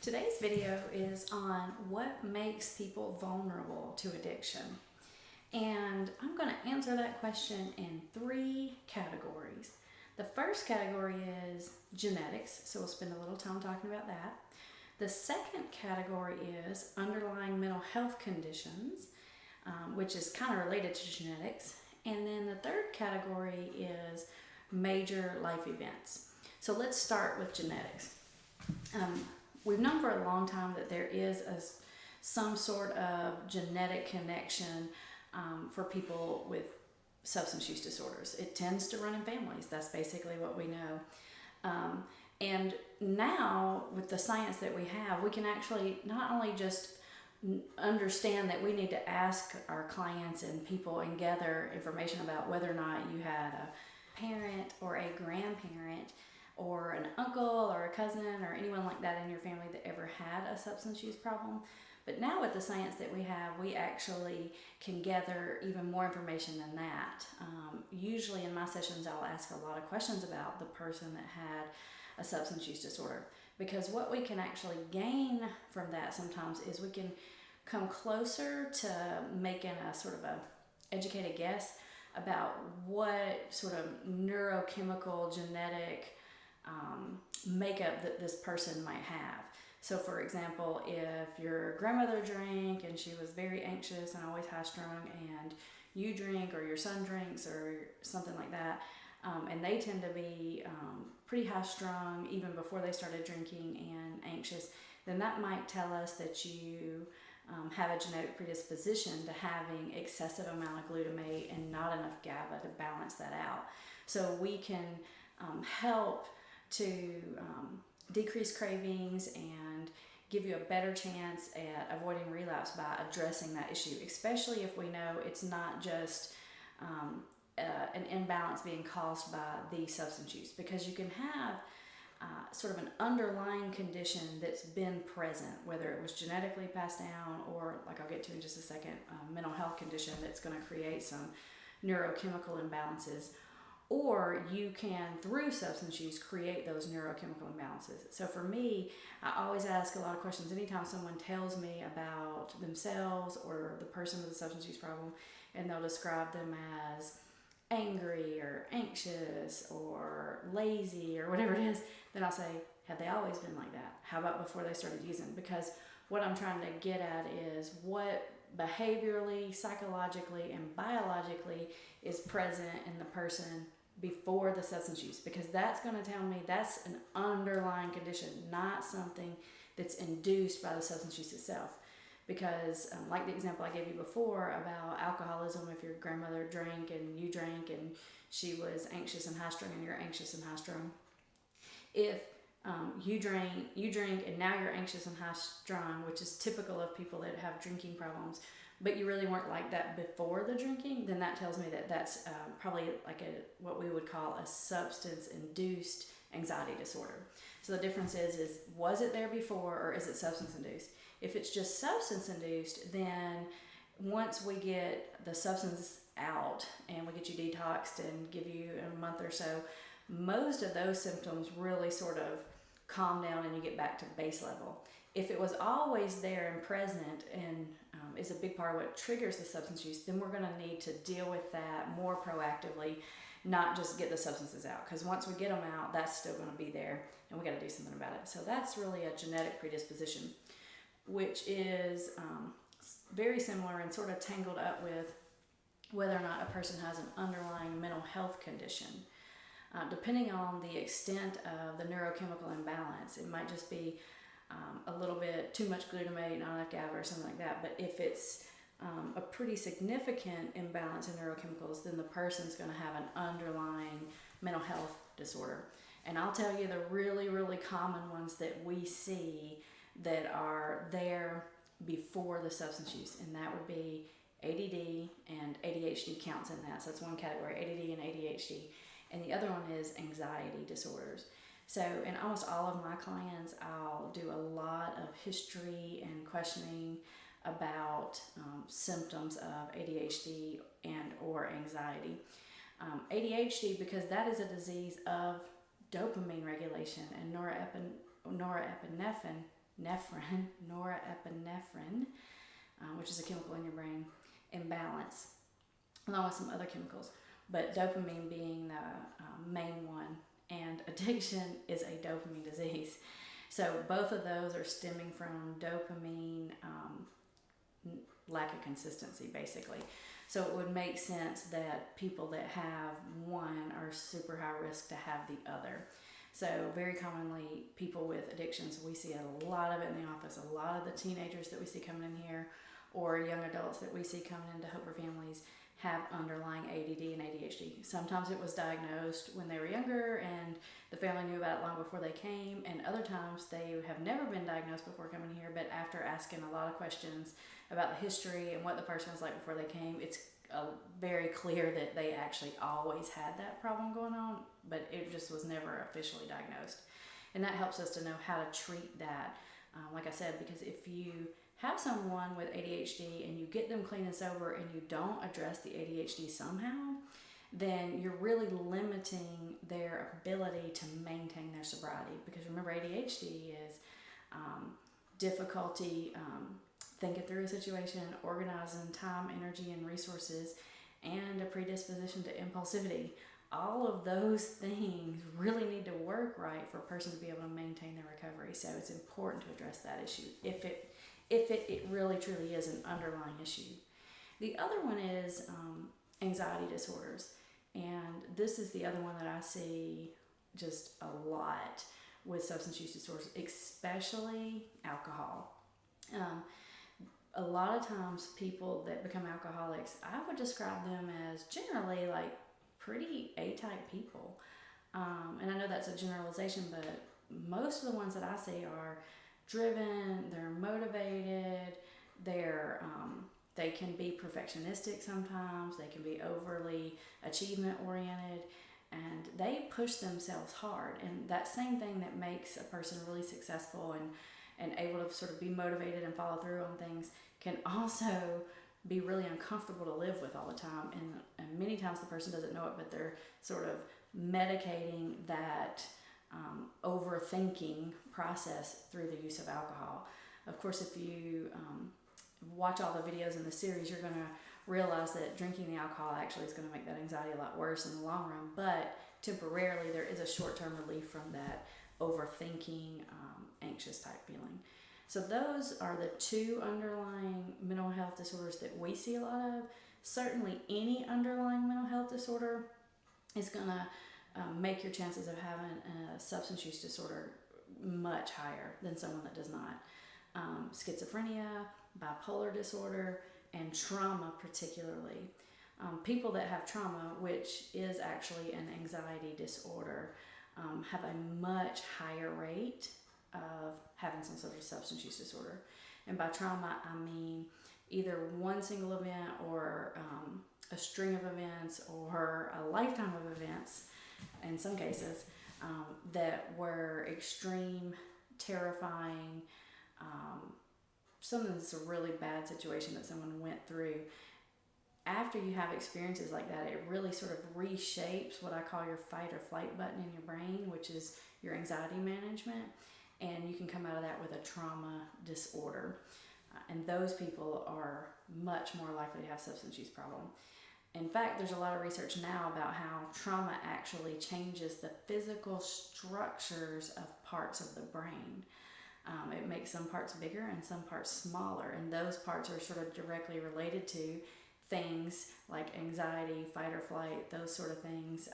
Today's video is on what makes people vulnerable to addiction. And I'm going to answer that question in three categories. The first category is genetics, so we'll spend a little time talking about that. The second category is underlying mental health conditions, which is kind of related to genetics. And then the third category is major life events. So let's start with genetics. We've known for a long time that there is some sort of genetic connection for people with substance use disorders. It tends to run in families. That's basically what we know. And now, with the science that we have, we can actually not only just understand that we need to ask our clients and people and gather information about whether or not you had a parent or a grandparent or an uncle or a cousin or anyone like that in your family that ever had a substance use problem. But now with the science that we have, we actually can gather even more information than that. Usually in my sessions, I'll ask a lot of questions about the person that had a substance use disorder, because what we can actually gain from that sometimes is we can come closer to making a sort of a educated guess about what sort of neurochemical genetic makeup that this person might have. So for example, if your grandmother drank and she was very anxious and always high strung, and you drink or your son drinks or something like that, and they tend to be pretty high strung even before they started drinking and anxious, then that might tell us that you have a genetic predisposition to having excessive amount of glutamate and not enough GABA to balance that out. So we can help to decrease cravings and give you a better chance at avoiding relapse by addressing that issue, especially if we know it's not just an imbalance being caused by the substance use, because you can have sort of an underlying condition that's been present, whether it was genetically passed down or, like I'll get to in just a second, mental health condition that's going to create some neurochemical imbalances. Or you can, through substance use, create those neurochemical imbalances. So for me, I always ask a lot of questions anytime someone tells me about themselves or the person with a substance use problem, and they'll describe them as angry or anxious or lazy or whatever it is. Then I'll say, have they always been like that? How about before they started using? Because what I'm trying to get at is what behaviorally, psychologically, and biologically is present in the person before the substance use, because that's going to tell me that's an underlying condition, not something that's induced by the substance use itself. Because like the example I gave you before about alcoholism, if your grandmother drank and you drank and she was anxious and high strung and you're anxious and high strung, if you drink and now you're anxious and high strung, which is typical of people that have drinking problems, but you really weren't like that before the drinking, then that tells me that that's probably like what we would call a substance-induced anxiety disorder. So the difference is was it there before or is it substance-induced? If it's just substance-induced, then once we get the substance out and we get you detoxed and give you a month or so, most of those symptoms really sort of calm down and you get back to base level. If it was always there and present and is a big part of what triggers the substance use, then we're going to need to deal with that more proactively, not just get the substances out. Because once we get them out, that's still going to be there and we got to do something about it. So that's really a genetic predisposition, which is very similar and sort of tangled up with whether or not a person has an underlying mental health condition. Depending on the extent of the neurochemical imbalance, it might just be a little bit too much glutamate, not enough GABA or something like that. But if it's a pretty significant imbalance in neurochemicals, then the person's going to have an underlying mental health disorder. And I'll tell you the really, really common ones that we see that are there before the substance use, and that would be ADD, and ADHD counts in that. So that's one category, ADD and ADHD. And the other one is anxiety disorders. So in almost all of my clients, I'll do a lot of history and questioning about symptoms of ADHD and or anxiety. ADHD, because that is a disease of dopamine regulation and norepinephrine norepinephrine, which is a chemical in your brain, imbalance, along with some other chemicals, but dopamine being the main one, and addiction is a dopamine disease. So both of those are stemming from dopamine lack of consistency, basically. So it would make sense that people that have one are super high risk to have the other. So very commonly, people with addictions, we see a lot of it in the office. A lot of the teenagers that we see coming in here, or young adults that we see coming into Hope for Families, have underlying ADD and ADHD. Sometimes it was diagnosed when they were younger and the family knew about it long before they came, and other times they have never been diagnosed before coming here, but after asking a lot of questions about the history and what the person was like before they came, it's very clear that they actually always had that problem going on, but it just was never officially diagnosed. And that helps us to know how to treat that, like I said, because if you have someone with ADHD and you get them clean and sober and you don't address the ADHD somehow, then you're really limiting their ability to maintain their sobriety. Because remember, ADHD is difficulty thinking through a situation, organizing time, energy, and resources, and a predisposition to impulsivity. All of those things really need to work right for a person to be able to maintain their recovery. So it's important to address that issue if it really truly is an underlying issue. The other one is anxiety disorders. And this is the other one that I see just a lot with substance use disorders, especially alcohol. A lot of times people that become alcoholics, I would describe them as generally like pretty A-type people. And I know that's a generalization, but most of the ones that I see are driven, they're motivated, they can be perfectionistic sometimes, they can be overly achievement oriented, and they push themselves hard. And that same thing that makes a person really successful and able to sort of be motivated and follow through on things can also be really uncomfortable to live with all the time. And many times the person doesn't know it, but they're sort of medicating that overthinking process through the use of alcohol. Of course, if you watch all the videos in the series, you're going to realize that drinking the alcohol actually is going to make that anxiety a lot worse in the long run, but temporarily there is a short-term relief from that overthinking, anxious type feeling. So those are the two underlying mental health disorders that we see a lot of. Certainly any underlying mental health disorder is going to make your chances of having a substance use disorder much higher than someone that does not. Schizophrenia, bipolar disorder, and trauma particularly. People that have trauma, which is actually an anxiety disorder, have a much higher rate of having some sort of substance use disorder. And by trauma, I mean either one single event or a string of events or a lifetime of events, in some cases, that were extreme, terrifying, something that's a really bad situation that someone went through. After you have experiences like that, it really sort of reshapes what I call your fight or flight button in your brain, which is your anxiety management, and you can come out of that with a trauma disorder. And those people are much more likely to have substance use problem. In fact, there's a lot of research now about how trauma actually changes the physical structures of parts of the brain. It makes some parts bigger and some parts smaller, and those parts are sort of directly related to things like anxiety, fight or flight, those sort of things,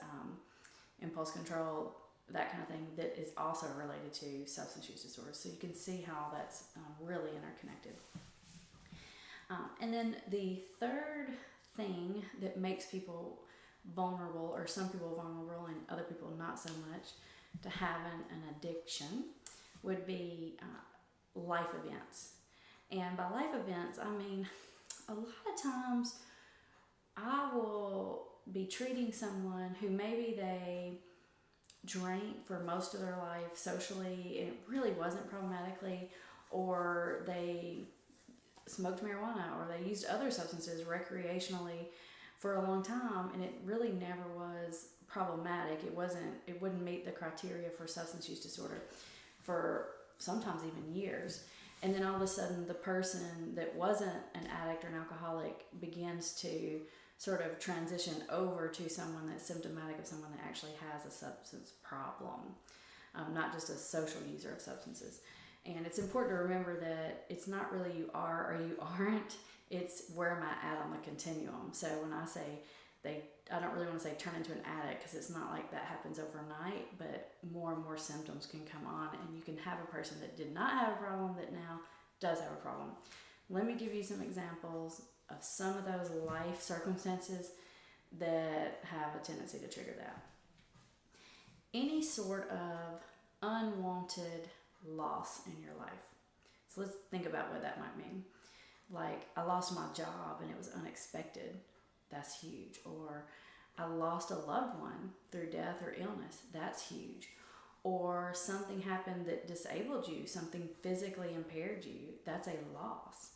impulse control, that kind of thing, that is also related to substance use disorders. So you can see how that's really interconnected. And then the third thing that makes people vulnerable, or some people vulnerable and other people not so much, to having an addiction would be life events. And by life events, I mean a lot of times I will be treating someone who maybe they drank for most of their life socially and it really wasn't problematically, or they smoked marijuana, or they used other substances recreationally for a long time and it really never was problematic. It wouldn't meet the criteria for substance use disorder. For sometimes even years. And then all of a sudden, the person that wasn't an addict or an alcoholic begins to sort of transition over to someone that's symptomatic of someone that actually has a substance problem, not just a social user of substances. And it's important to remember that it's not really you are or you aren't, it's where am I at on the continuum. So when I say I don't really want to say turn into an addict, because it's not like that happens overnight, but more and more symptoms can come on, and you can have a person that did not have a problem that now does have a problem. Let me give you some examples of some of those life circumstances that have a tendency to trigger that. Any sort of unwanted loss in your life. So let's think about what that might mean. Like, I lost my job and it was unexpected. That's huge. Or I lost a loved one through death or illness. That's huge. Or something happened that disabled you, something physically impaired you. That's a loss.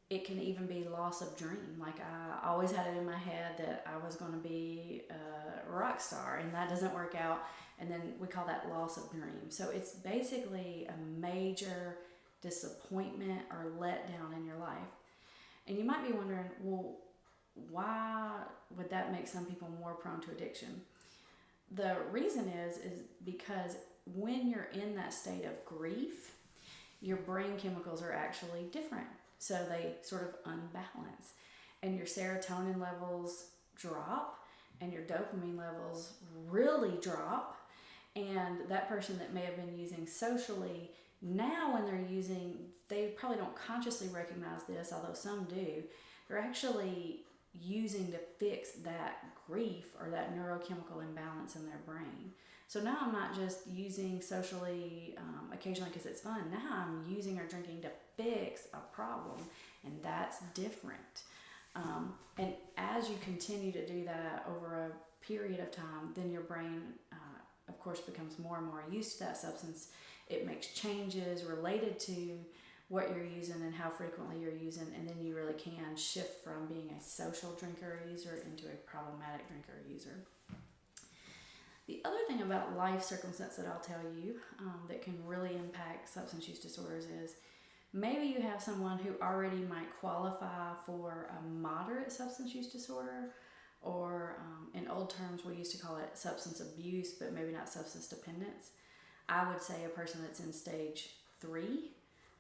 It can even be loss of dream. Like, I always had it in my head that I was going to be a rock star, and that doesn't work out. And then we call that loss of dream. So it's basically a major disappointment or letdown in your life. And you might be wondering, well, why would that make some people more prone to addiction? The reason is because when you're in that state of grief, your brain chemicals are actually different. So they sort of unbalance. And your serotonin levels drop and your dopamine levels really drop. And that person that may have been using socially, now when they're using, they probably don't consciously recognize this, although some do. They're actually using to fix that grief or that neurochemical imbalance in their brain. So now I'm not just using socially occasionally because it's fun. Now I'm using or drinking to fix a problem, and that's different. And as you continue to do that over a period of time, then your brain, of course, becomes more and more used to that substance. It makes changes related to what you're using and how frequently you're using, and then you really can shift from being a social drinker or user into a problematic drinker or user. The other thing about life circumstance that I'll tell you that can really impact substance use disorders is maybe you have someone who already might qualify for a moderate substance use disorder, or in old terms we used to call it substance abuse, but maybe not substance dependence. I would say a person that's in stage 3,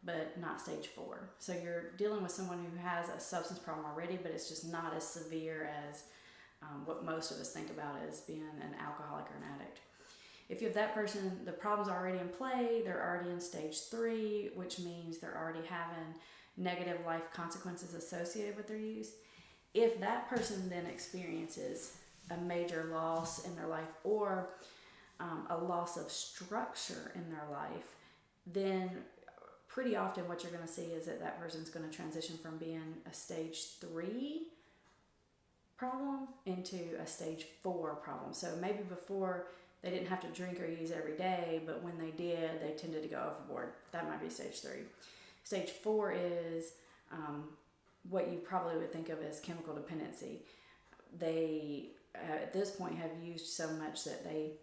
but not stage 4. So you're dealing with someone who has a substance problem already, but it's just not as severe as what most of us think about as being an alcoholic or an addict. If you have that person, the problem's already in play, they're already in stage 3, which means they're already having negative life consequences associated with their use. If that person then experiences a major loss in their life, or a loss of structure in their life, then pretty often what you're going to see is that that person's going to transition from being a stage 3 problem into a stage 4 problem. So maybe before they didn't have to drink or use every day, but when they did, they tended to go overboard. That might be stage 3. Stage 4 is what you probably would think of as chemical dependency. They, at this point, have used so much that they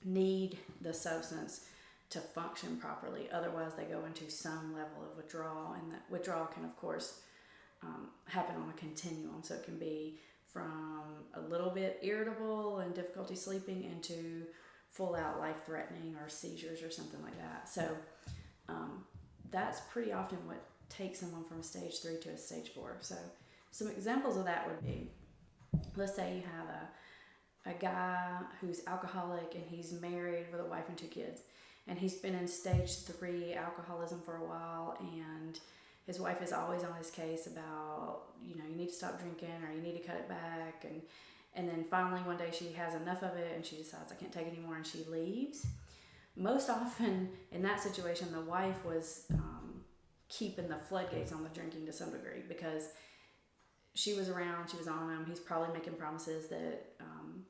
need the substance to function properly. Otherwise, they go into some level of withdrawal, and that withdrawal can, of course, happen on a continuum. So it can be from a little bit irritable and difficulty sleeping into full-out life-threatening or seizures or something like that. So that's pretty often what takes someone from a stage 3 to a stage 4. So some examples of that would be, let's say you have a guy who's alcoholic and he's married with a wife and 2 kids, and he's been in stage 3 alcoholism for a while, and his wife is always on his case about, you need to stop drinking or you need to cut it back, and then finally one day she has enough of it and she decides, I can't take it anymore, and she leaves. Most often in that situation, the wife was keeping the floodgates on the drinking to some degree, because she was around, she was on him. He's probably making promises that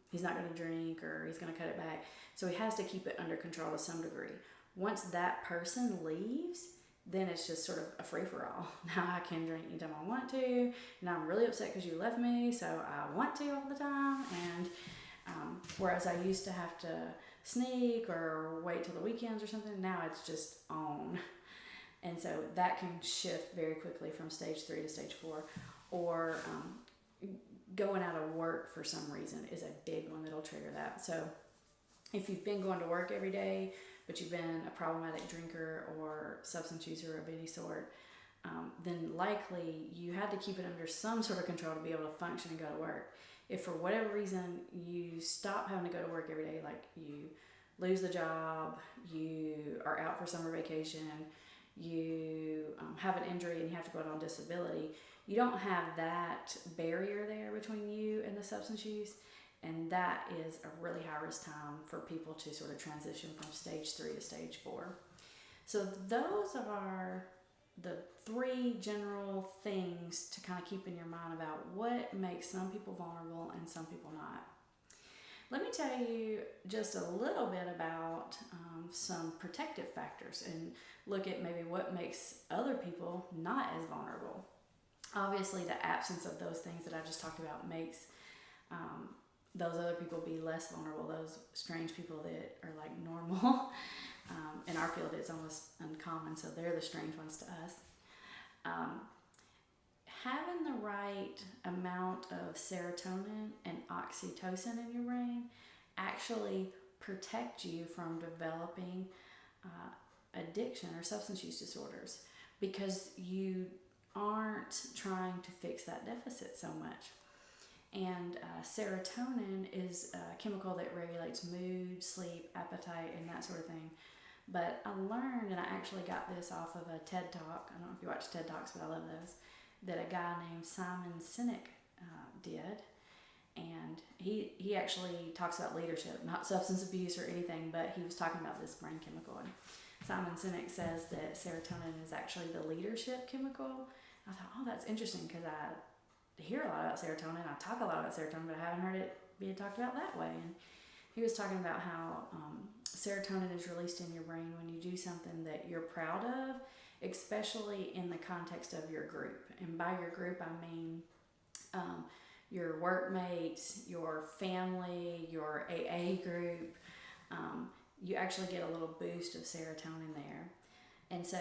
he's not going to drink or he's going to cut it back. So he has to keep it under control to some degree. Once that person leaves, then it's just sort of a free-for-all. Now I can drink anytime I want to. Now I'm really upset because you left me, so I want to all the time. And whereas I used to have to sneak or wait till the weekends or something. Now it's just on. And so that can shift very quickly from stage 3 to stage 4. Or going out of work for some reason is a big one that'll trigger that. So if you've been going to work every day, but you've been a problematic drinker or substance user of any sort, then likely you had to keep it under some sort of control to be able to function and go to work. If for whatever reason you stop having to go to work every day, like you lose the job, you are out for summer vacation, you have an injury and you have to go out on disability, you don't have that barrier there between you and the substance use. And that is a really high risk time for people to sort of transition from stage 3 to stage 4. So those are the 3 general things to kind of keep in your mind about what makes some people vulnerable and some people not. Let me tell you just a little bit about some protective factors and look at maybe what makes other people not as vulnerable. Obviously, the absence of those things that I just talked about makes those other people be less vulnerable, those strange people that are like normal. In our field, it's almost uncommon, so they're the strange ones to us. Having the right amount of serotonin and oxytocin in your brain actually protect you from developing addiction or substance use disorders, because you aren't trying to fix that deficit so much. And serotonin is a chemical that regulates mood, sleep, appetite, and that sort of thing. But I learned, and I actually got this off of a TED Talk, I don't know if you watch TED Talks, but I love those, that a guy named Simon Sinek did. And he actually talks about leadership, not substance abuse or anything, but he was talking about this brain chemical. And Simon Sinek says that serotonin is actually the leadership chemical. I thought, oh, that's interesting, because I hear a lot about serotonin, I talk a lot about serotonin, but I haven't heard it being talked about that way. And he was talking about how serotonin is released in your brain when you do something that you're proud of, especially in the context of your group. And by your group, I mean your workmates, your family, your AA group. You actually get a little boost of serotonin there. And so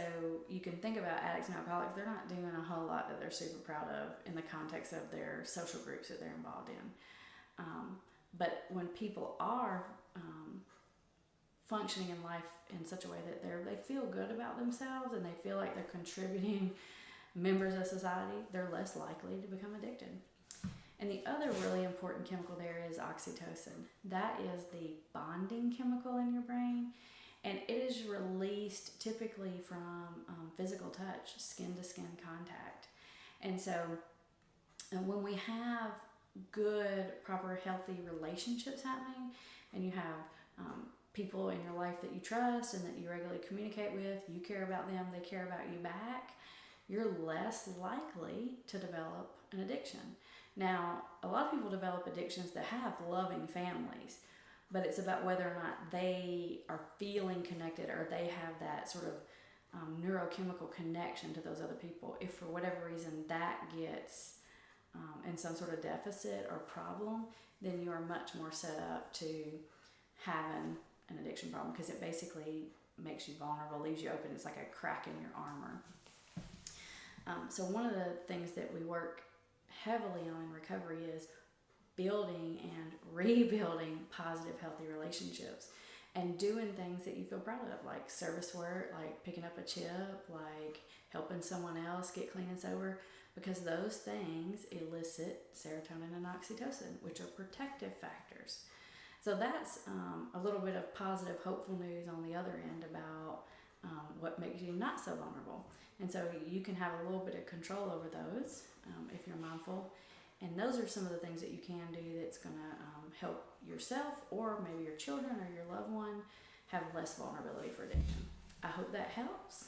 you can think about addicts and alcoholics, they're not doing a whole lot that they're super proud of in the context of their social groups that they're involved in. But when people are functioning in life in such a way that they feel good about themselves and they feel like they're contributing members of society, they're less likely to become addicted. And the other really important chemical there is oxytocin. That is the bonding chemical in your brain. And it is released typically from physical touch, skin-to-skin contact. And so when we have good, proper, healthy relationships happening, and you have people in your life that you trust and that you regularly communicate with, you care about them, they care about you back, you're less likely to develop an addiction. Now, a lot of people develop addictions that have loving families, but it's about whether or not they are feeling connected or they have that sort of neurochemical connection to those other people. If for whatever reason that gets in some sort of deficit or problem, then you are much more set up to having an addiction problem, because it basically makes you vulnerable, leaves you open. It's like a crack in your armor. So one of the things that we work heavily on in recovery is building and rebuilding positive, healthy relationships and doing things that you feel proud of, like service work, like picking up a chip, like helping someone else get clean and sober, because those things elicit serotonin and oxytocin, which are protective factors. So that's a little bit of positive, hopeful news on the other end about what makes you not so vulnerable. And so you can have a little bit of control over those if you're mindful. And those are some of the things that you can do that's going to help yourself or maybe your children or your loved one have less vulnerability for addiction. I hope that helps.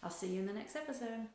I'll see you in the next episode.